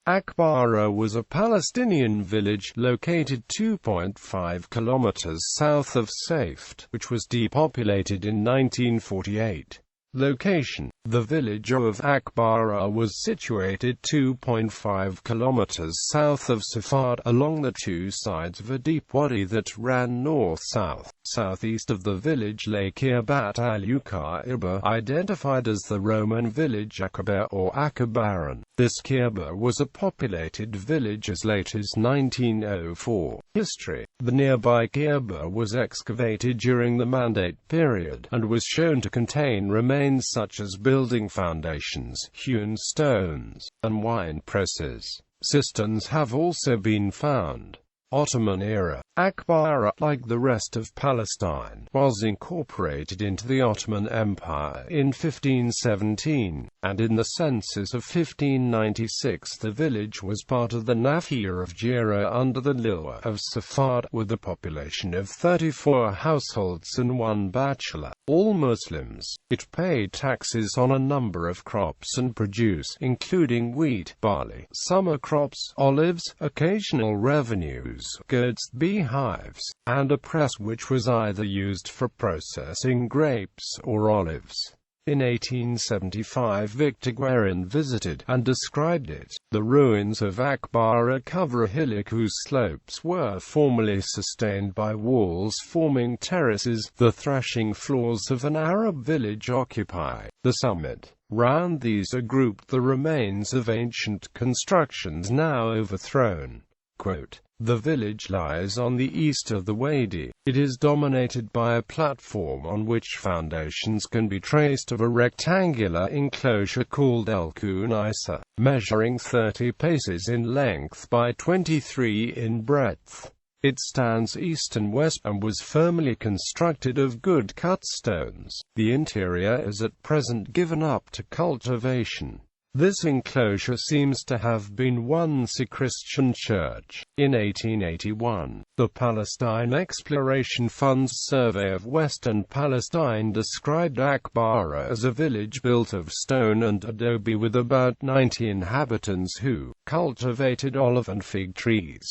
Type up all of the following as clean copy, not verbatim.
Akbara was a Palestinian village located 2.5 kilometers south of Safed, which was depopulated in 1948. Location: the village of Akbara was situated 2.5 kilometers south of Safed, along the two sides of a deep wadi that ran north-south. Southeast of the village lay Kirbat al-Ukaiba, identified as the Roman village Akbara or Akbaran. This Kirba was a populated village as late as 1904. History: the nearby Kirba was excavated during the Mandate period, and was shown to contain remains such as building foundations, hewn stones, and wine presses. Cisterns have also been found. Ottoman era. Akbara, like the rest of Palestine, was incorporated into the Ottoman Empire in 1517, and in the census of 1596 the village was part of the Nahiyah of Jera under the Liwa of Safed, with a population of 34 households and 1 bachelor, all Muslims. It paid taxes on a number of crops and produce, including wheat, barley, summer crops, olives, occasional revenues, goods, beehives, and a press which was either used for processing grapes or olives. In 1875 Victor Guerin visited and described it. The ruins of Akbara cover a hillock whose slopes were formerly sustained by walls forming terraces. The threshing floors of an Arab village occupy the summit. Round these are grouped the remains of ancient constructions now overthrown. Quote, "The village lies on the east of the wadi. It is dominated by a platform on which foundations can be traced of a rectangular enclosure called El Kunisa, measuring 30 paces in length by 23 in breadth. It stands east and west, and was firmly constructed of good cut stones. The interior is at present given up to cultivation. This enclosure seems to have been once a Christian church." In 1881, the Palestine Exploration Fund's survey of Western Palestine described Akbara as a village built of stone and adobe with about 90 inhabitants who cultivated olive and fig trees.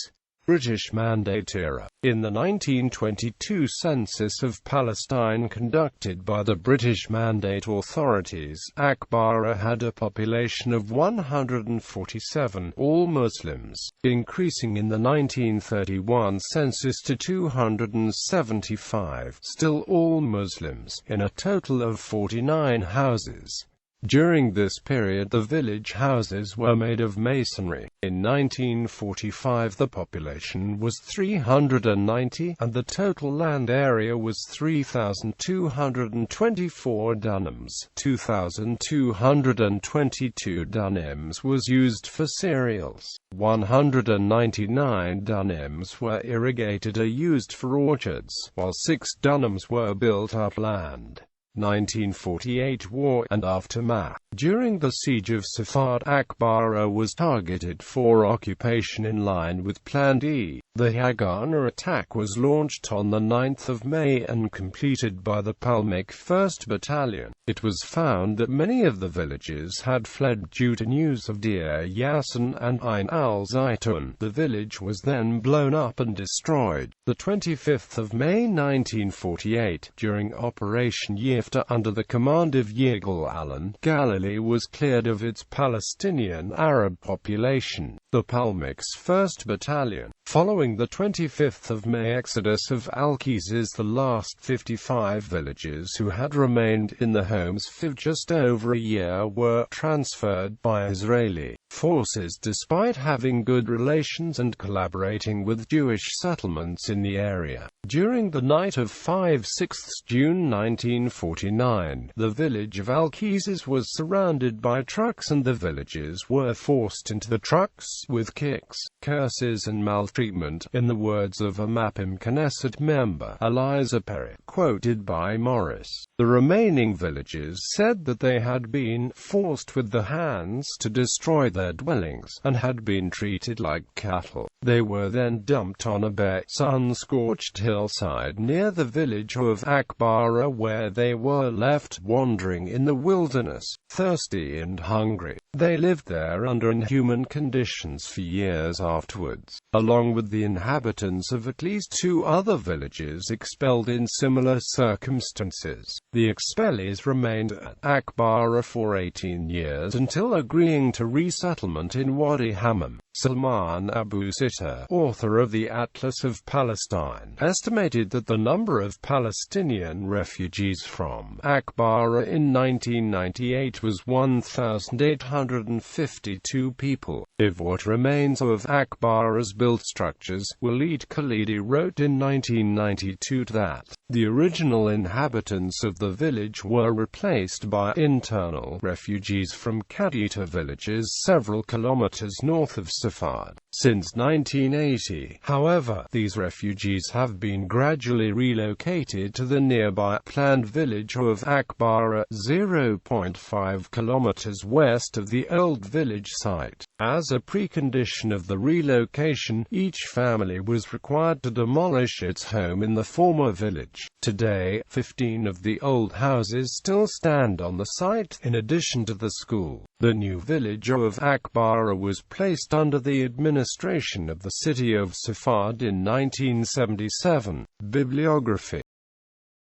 British Mandate era. In the 1922 census of Palestine conducted by the British Mandate authorities, Akbara had a population of 147, all Muslims, increasing in the 1931 census to 275, still all Muslims, in a total of 49 houses. During this period the village houses were made of masonry. In 1945 the population was 390, and the total land area was 3,224 dunams. 2,222 dunams was used for cereals. 199 dunams were irrigated or used for orchards, while 6 dunams were built upland. 1948 War and Aftermath. During the siege of Safed, Akbara was targeted for occupation in line with Plan D. The Haganah attack was launched on the 9th of May and completed by the Palmyra 1st Battalion. It was found that many of the villages had fled due to news of Deir Yassin and Ain al-Zaytun. The village was then blown up and destroyed. The 25th of May 1948, during Operation Yifta under the command of Yigal Allon, Galilee was cleared of its Palestinian Arab population. The Palmyra's 1st Battalion. Following the 25th of May exodus of Al-Qiz's, the last 55 villagers who had remained in the homes for just over a year were transferred by Israeli forces despite having good relations and collaborating with Jewish settlements in the area. During the night of 5/6 June 1949, the village of Al-Qiz's was surrounded by trucks and the villagers were forced into the trucks with kicks, curses and maltreatment, in the words of a Mapim Knesset member, Eliza Perry, quoted by Morris. The remaining villagers said that they had been forced with the hands to destroy their dwellings, and had been treated like cattle. They were then dumped on a bare, sun-scorched hillside near the village of Akbara, where they were left wandering in the wilderness, thirsty and hungry. They lived there under inhuman conditions for years afterwards, along with the inhabitants of at least 2 other villages expelled in similar circumstances. The expellees remained at Akbara for 18 years until agreeing to resettlement in Wadi Hammam. Salman Abu Sitta, author of the Atlas of Palestine, estimated that the number of Palestinian refugees from Akbara in 1998 was 1,852 people. If what remains of Akbara's built structures, Walid Khalidi wrote in 1992 that the original inhabitants of the village were replaced by internal refugees from Kadita villages several kilometers north of Safad. Since 1980, however, these refugees have been gradually relocated to the nearby planned village of Akbara, 0.5 kilometers west of the old village site. As a precondition of the relocation, each family was required to demolish its home in the former village. Today, 15 of the old houses still stand on the site, in addition to the school. The new village of Akbara was placed under the administration of the city of Safad in 1977. Bibliography